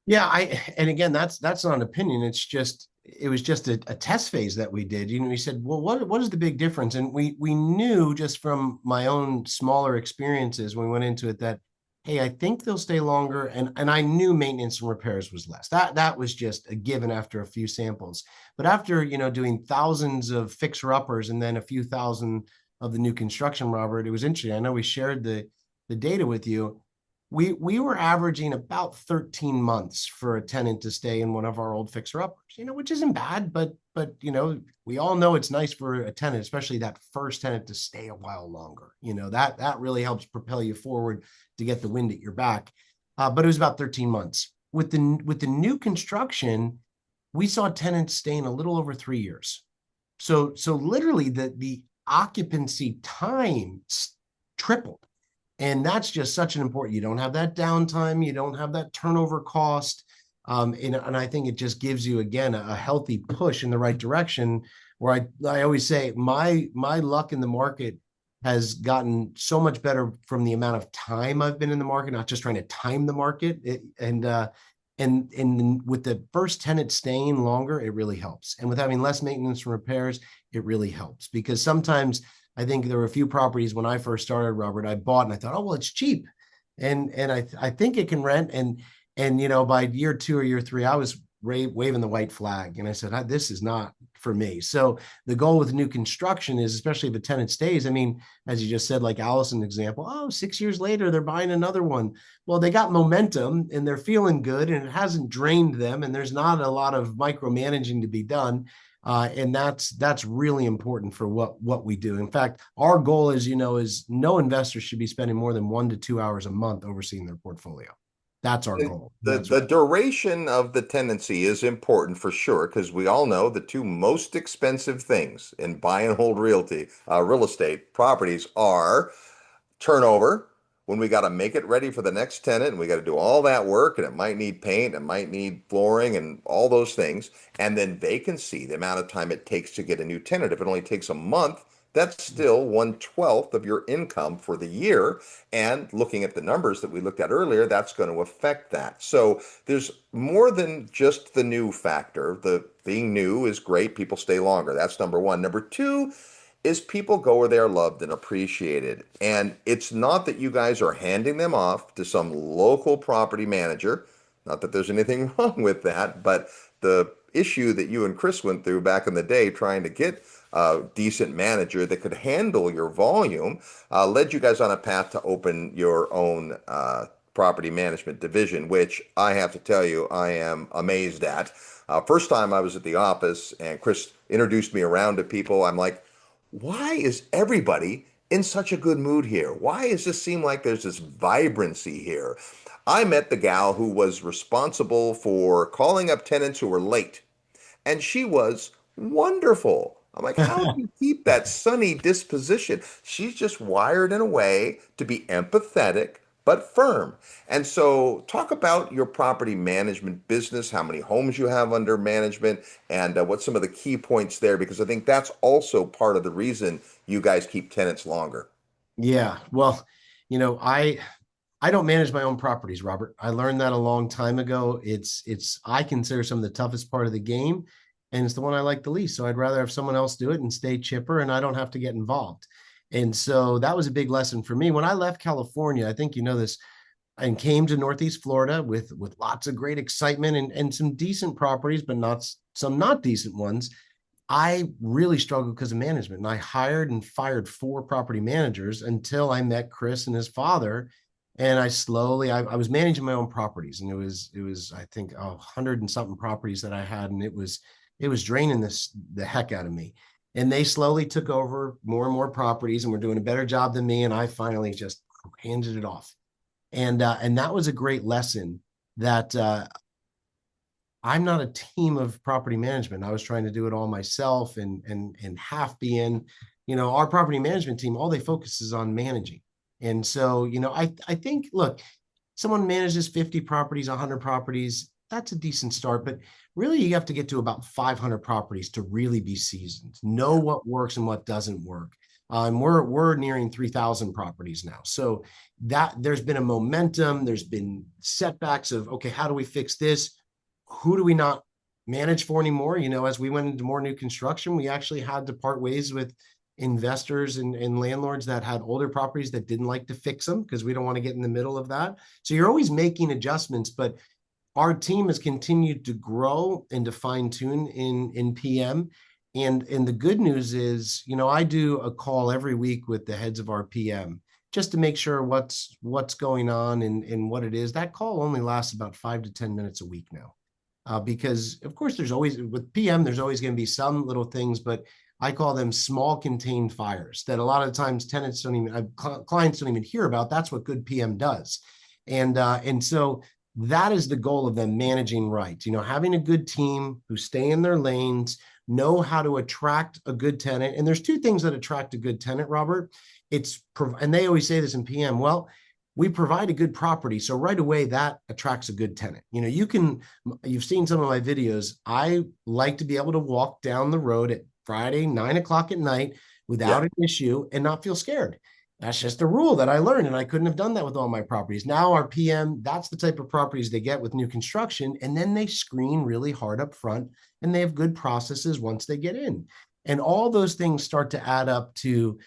Yeah, and again, that's not an opinion. It was just a test phase that we did. We said, well, what is the big difference? And we knew just from my own smaller experiences when we went into it that, hey, I think they'll stay longer. And I knew maintenance and repairs was less. That was just a given after a few samples. But after, doing thousands of fixer-uppers and then a few thousand of the new construction, Robert, it was interesting. I know we shared the data with you. We were averaging about 13 months for a tenant to stay in one of our old fixer uppers, which isn't bad, but we all know it's nice for a tenant, especially that first tenant, to stay a while longer. That really helps propel you forward to get the wind at your back. But it was about 13 months. With the new construction, we saw tenants staying a little over 3 years. So literally the occupancy time tripled. And that's just such an important, you don't have that downtime, you don't have that turnover cost. And I think it just gives you, again, a healthy push in the right direction. Where I always say my luck in the market has gotten so much better from the amount of time I've been in the market, not just trying to time the market. And with the first tenant staying longer, it really helps. And with having less maintenance and repairs, it really helps, because sometimes I think there were a few properties when I first started, Robert, I bought and I thought, oh, well, it's cheap. And I think it can rent. And by year 2 or year 3, I was waving the white flag. And I said, this is not for me. So the goal with new construction is, especially if a tenant stays, I mean, as you just said, like Allison's example, 6 years later, they're buying another one. Well, they got momentum and they're feeling good and it hasn't drained them. And there's not a lot of micromanaging to be done. And that's really important for what we do. In fact, our goal, as you know, is no investor should be spending more than 1 to 2 hours a month overseeing their portfolio. That's our goal. The duration of the tenancy is important for sure, because we all know the two most expensive things in buy and hold real estate properties are turnover, when we got to make it ready for the next tenant and we got to do all that work, and it might need paint, it might need flooring and all those things. And then vacancy, the amount of time it takes to get a new tenant. If it only takes a month, that's still 1/12 of your income for the year. And looking at the numbers that we looked at earlier, that's going to affect that. So there's more than just the new factor. The being new is great. People stay longer. That's number one. Number two is people go where they are loved and appreciated. And it's not that you guys are handing them off to some local property manager. Not that there's anything wrong with that, but the issue that you and Chris went through back in the day trying to get a decent manager that could handle your volume led you guys on a path to open your own property management division, which I have to tell you, I am amazed at. First time I was at the office and Chris introduced me around to people, I'm like, why is everybody in such a good mood here? Why does this seem like there's this vibrancy here? I met the gal who was responsible for calling up tenants who were late, and she was wonderful. I'm like, how do you keep that sunny disposition? She's just wired in a way to be empathetic but firm. And so, talk about your property management business, how many homes you have under management, and what's some of the key points there, because I think that's also part of the reason you guys keep tenants longer. Yeah. Well, I don't manage my own properties, Robert. I learned that a long time ago. It's I consider some of the toughest part of the game, and it's the one I like the least. So I'd rather have someone else do it and stay chipper, and I don't have to get involved. And so that was a big lesson for me. When I left California, I think you know this, and came to Northeast Florida with lots of great excitement and some decent properties, but not some not decent ones. I really struggled because of management. And I hired and fired 4 property managers until I met Chris and his father. And I was managing my own properties, and it was I think 100 and something properties that I had, and it was draining the heck out of me. And they slowly took over more and more properties and were doing a better job than me. And I finally just handed it off. And that was a great lesson that I'm not a team of property management. I was trying to do it all myself, and half being, our property management team, all they focus is on managing. And so, I think, look, someone manages 50 properties, 100 properties, that's a decent start. But really, you have to get to about 500 properties to really be seasoned, know what works and what doesn't work. We're nearing 3,000 properties now, so that there's been a momentum. There's been setbacks of, okay, how do we fix this? Who do we not manage for anymore? As we went into more new construction, we actually had to part ways with investors and landlords that had older properties that didn't like to fix them, because we don't want to get in the middle of that. So you're always making adjustments, but our team has continued to grow and to fine tune in PM. And the good news is, I do a call every week with the heads of our PM just to make sure what's going on and what it is. That call only lasts about 5 to 10 minutes a week now. Because of course there's always, with PM, there's always going to be some little things, but I call them small contained fires that a lot of times tenants don't even, clients don't even hear about. That's what good PM does. And so that is the goal of them managing right. Having a good team who stay in their lanes, know how to attract a good tenant. And there's two things that attract a good tenant, Robert. And they always say this in PM. Well, we provide a good property, so right away that attracts a good tenant. You've seen some of my videos. I like to be able to walk down the road at Friday 9 o'clock at night without Yeah. an issue and not feel scared. That's just a rule that I learned, and I couldn't have done that with all my properties. Now our PM, that's the type of properties they get with new construction, and then they screen really hard up front, and they have good processes once they get in. And all those things start to add up to,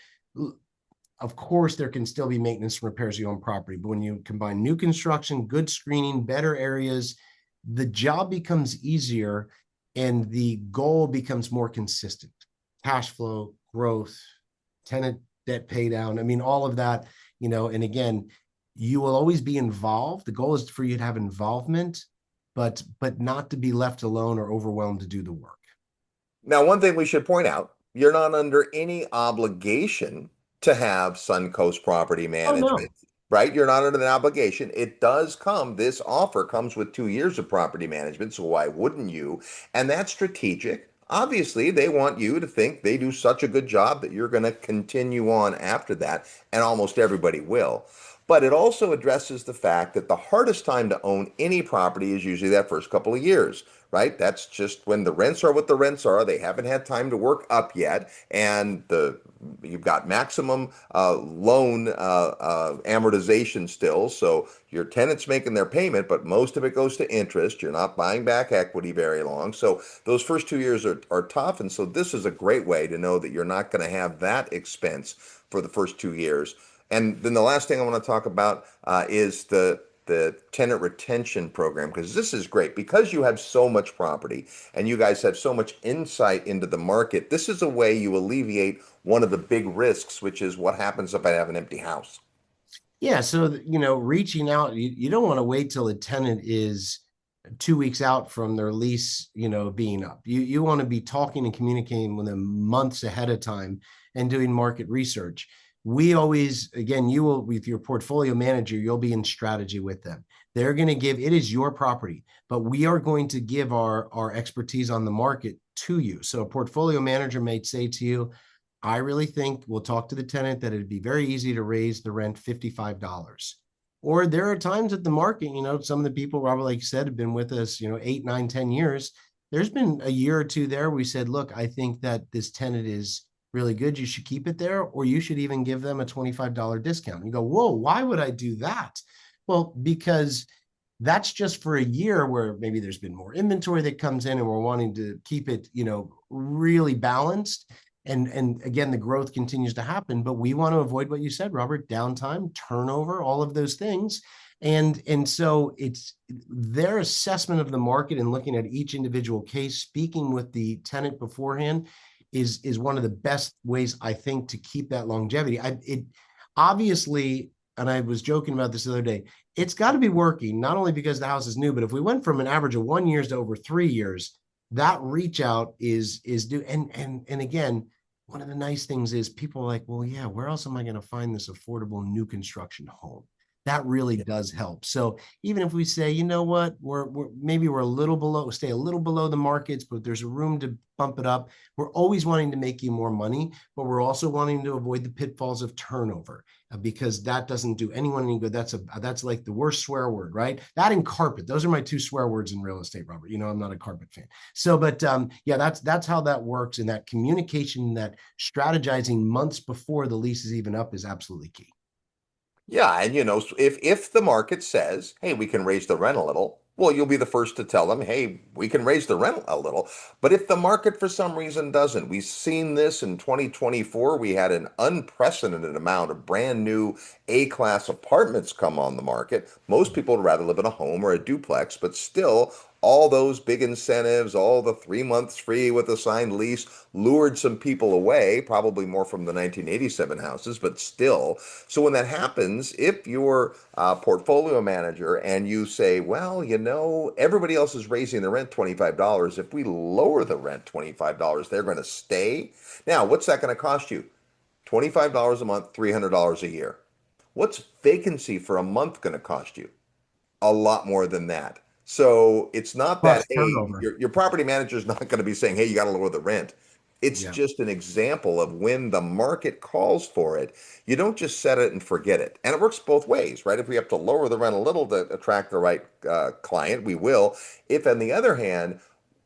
of course, there can still be maintenance and repairs of your own property, but when you combine new construction, good screening, better areas, the job becomes easier and the goal becomes more consistent. Cash flow, growth, tenant debt pay down. I mean, all of that, and again, you will always be involved. The goal is for you to have involvement, but not to be left alone or overwhelmed to do the work. Now, one thing we should point out, you're not under any obligation to have Suncoast Property Oh Management, no. right? You're not under an obligation. It does come, this offer comes with 2 years of property management, so why wouldn't you? And that's strategic. Obviously, they want you to think they do such a good job that you're going to continue on after that, and almost everybody will. But it also addresses the fact that the hardest time to own any property is usually that first couple of years, right? That's just when the rents are what the rents are. They haven't had time to work up yet, and you've got maximum loan amortization still. So your tenant's making their payment, but most of it goes to interest. You're not buying back equity very long. So those first 2 years are tough. And so this is a great way to know that you're not going to have that expense for the first 2 years. And then the last thing I want to talk about is the tenant retention program, because this is great because you have so much property and you guys have so much insight into the market. This is a way you alleviate one of the big risks, which is what happens if I have an empty house. Yeah, so reaching out, you don't want to wait till a tenant is 2 weeks out from their lease, being up. You want to be talking and communicating with them months ahead of time and doing market research. We always, again, you will, with your portfolio manager, you'll be in strategy with them. They're going to give, it is your property, but we are going to give our expertise on the market to you. So a portfolio manager may say to you, I really think we'll talk to the tenant that it'd be very easy to raise the rent $55. Or there are times at the market, some of the people, Robert, like you said, have been with us, 8, 9, 10 years. There's been a year or two there. We said, look, I think that this tenant is really good. You should keep it there, or you should even give them a $25 discount. You go, whoa, why would I do that? Well, because that's just for a year where maybe there's been more inventory that comes in and we're wanting to keep it, really balanced. And again, the growth continues to happen, but we want to avoid what you said, Robert, downtime, turnover, all of those things. And so it's their assessment of the market and looking at each individual case, speaking with the tenant beforehand is one of the best ways, I think, to keep that longevity. It obviously, and I was joking about this the other day, it's got to be working, not only because the house is new, but if we went from an average of 1 year to over 3 years, that reach out is due. And again, one of the nice things is people are like, well, yeah, where else am I going to find this affordable new construction home? That really does help. So even if we say, you know what, we're a little below, stay a little below the markets, but there's a room to bump it up. We're always wanting to make you more money, but we're also wanting to avoid the pitfalls of turnover because that doesn't do anyone any good. That's like the worst swear word, right? That and carpet. Those are my two swear words in real estate, Robert. I'm not a carpet fan. So, but yeah, that's how that works. And that communication, that strategizing months before the lease is even up is absolutely key. Yeah, and if the market says, "Hey, we can raise the rent a little," well, you'll be the first to tell them, "Hey, we can raise the rent a little." But if the market for some reason doesn't, we've seen this in 2024. We had an unprecedented amount of brand new A-class apartments come on the market. Most people would rather live in a home or a duplex, but still, all those big incentives, all the 3 months free with a signed lease, lured some people away, probably more from the 1987 houses, but still. So when that happens, if you're a portfolio manager and you say, well, everybody else is raising the rent $25. If we lower the rent $25, they're going to stay. Now, what's that going to cost you? $25 a month, $300 a year. What's vacancy for a month going to cost you? a lot more than that. So it's not that, Plus hey, turnover. your property manager is not going to be saying, hey, you got to lower the rent. It's Yeah. just an example of when the market calls for it. You don't just set it and forget it. And it works both ways, right? If we have to lower the rent a little to attract the right client, we will. If, on the other hand,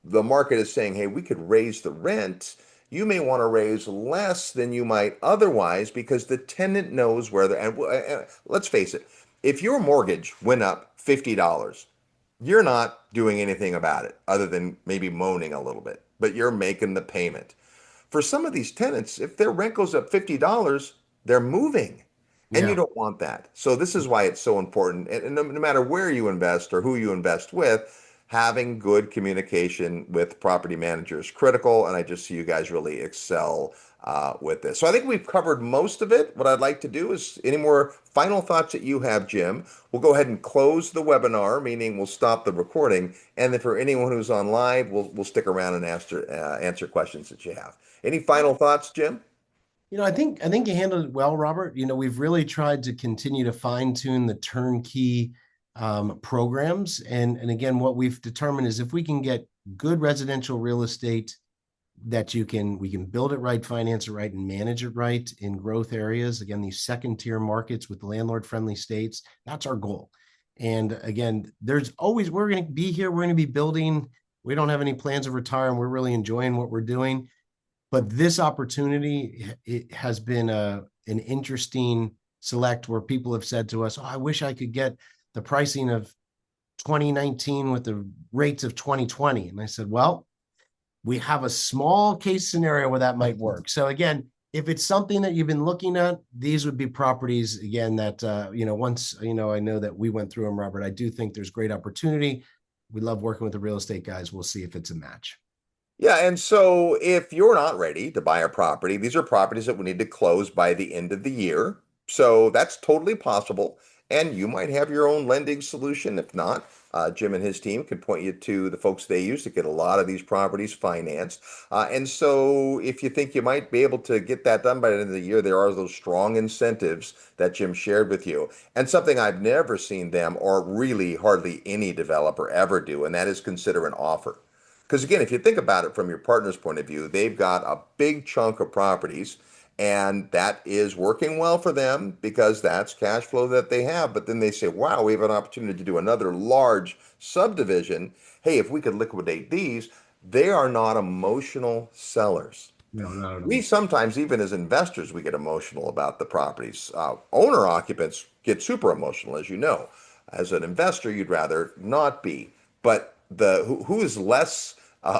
the market is saying, hey, we could raise the rent, you may want to raise less than you might otherwise because the tenant knows where they're, and let's face it, if your mortgage went up $50, you're not doing anything about it other than maybe moaning a little bit, but you're making the payment. For some of these tenants, if their rent goes up $50, they're moving. And you Yeah. don't want that. So this is why it's so important. And no matter where you invest or who you invest with, having good communication with property managers is critical. And I just see you guys really excel with this. So I think we've covered most of it. What I'd like to do is any more final thoughts that you have, Jim, we'll go ahead and close the webinar, meaning we'll stop the recording. And then for anyone who's on live, we'll stick around and answer questions that you have. Any final thoughts, Jim? I think you handled it well, Robert. We've really tried to continue to fine tune the turnkey programs, and again, what we've determined is if we can get good residential real estate that we can build it right, finance it right, and manage it right in growth areas. Again, these second tier markets with landlord friendly states. That's our goal. And again, we're going to be here. We're going to be building. We don't have any plans of retiring. We're really enjoying what we're doing. But this opportunity, it has been an interesting select where people have said to us, oh, I wish I could get the pricing of 2019 with the rates of 2020. And I said, well, we have a small case scenario where that might work. So again, if it's something that you've been looking at, these would be properties again that once I know that we went through them, Robert. I do think there's great opportunity. We love working with the real estate guys. We'll see if it's a match. Yeah, and so if you're not ready to buy a property, these are properties that we need to close by the end of the year. So that's totally possible. And you might have your own lending solution. If not, Jim and his team can point you to the folks they use to get a lot of these properties financed. And so if you think you might be able to get that done by the end of the year, there are those strong incentives that Jim shared with you. And something I've never seen them or really hardly any developer ever do, and that is consider an offer. Because again, if you think about it from your partner's point of view, they've got a big chunk of properties and that is working well for them because that's cash flow that they have. But then they say, wow, we have an opportunity to do another large subdivision. Hey, if we could liquidate these, they are not emotional sellers. No, not at We all. sometimes, even as investors, we get emotional about the properties. Owner occupants get super emotional, as you know. As an investor, you'd rather not be. But who is less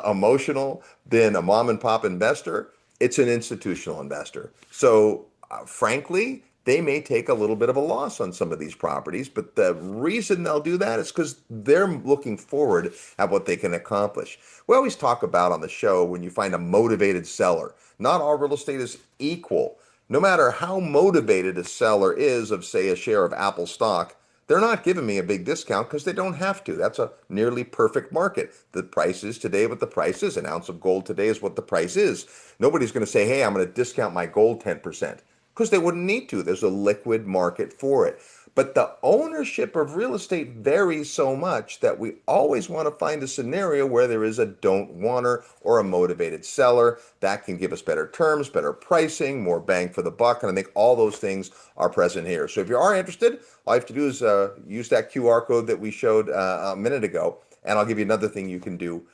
emotional than a mom and pop investor? It's an institutional investor. So, frankly, they may take a little bit of a loss on some of these properties, but the reason they'll do that is because they're looking forward at what they can accomplish. We always talk about on the show when you find a motivated seller. Not all real estate is equal. No matter how motivated a seller is of, say, a share of Apple stock, they're not giving me a big discount because they don't have to. That's a nearly perfect market. The price is today what the price is. An ounce of gold today is what the price is. Nobody's going to say, hey, I'm going to discount my gold 10% because they wouldn't need to. There's a liquid market for it. But the ownership of real estate varies so much that we always want to find a scenario where there is a don't wanter or a motivated seller. That can give us better terms, better pricing, more bang for the buck. And I think all those things are present here. So if you are interested, all you have to do is use that QR code that we showed a minute ago, and I'll give you another thing you can do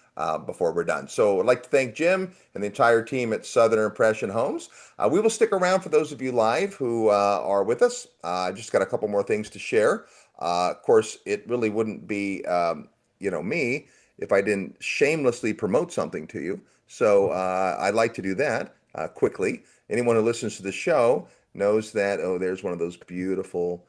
before we're done. So I'd like to thank Jim and the entire team at Southern Impression Homes. We will stick around for those of you live who are with us. I've just got a couple more things to share. Of course, it really wouldn't be, me if I didn't shamelessly promote something to you. So I'd like to do that quickly. Anyone who listens to the show knows that, oh, there's one of those beautiful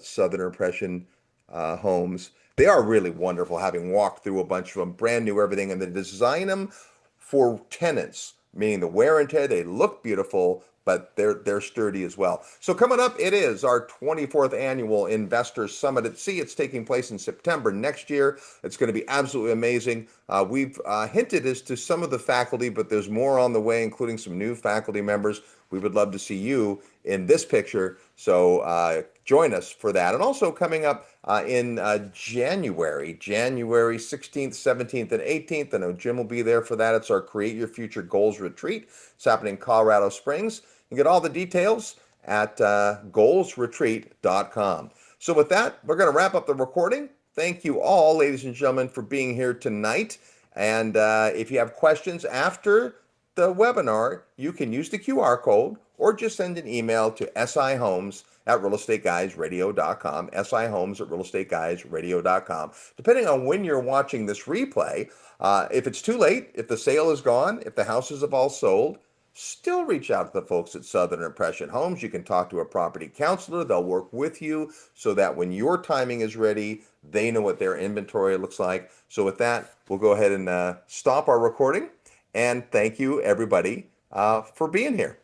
Southern Impression homes. They are really wonderful, having walked through a bunch of them, brand new everything, and they design them for tenants, meaning the wear and tear. They look beautiful, but they're sturdy as well. So coming up, it is our 24th annual Investor Summit at Sea. It's taking place in September next year. It's going to be absolutely amazing. We've hinted as to some of the faculty, but there's more on the way, including some new faculty members. We would love to see you in this picture. So join us for that. And also coming up in January 16th, 17th, and 18th. I know Jim will be there for that. It's our Create Your Future Goals retreat. It's happening in Colorado Springs. You can get all the details at goalsretreat.com. So with that, we're going to wrap up the recording. Thank you all, ladies and gentlemen, for being here tonight. And if you have questions after the webinar, you can use the QR code or just send an email to sihomes@realestateguysradio.com, sihomes@realestateguysradio.com. Depending on when you're watching this replay, if it's too late, if the sale is gone, if the houses have all sold, still reach out to the folks at Southern Impression Homes. You can talk to a property counselor. They'll work with you so that when your timing is ready, they know what their inventory looks like. So with that, we'll go ahead and stop our recording. And thank you, everybody, for being here.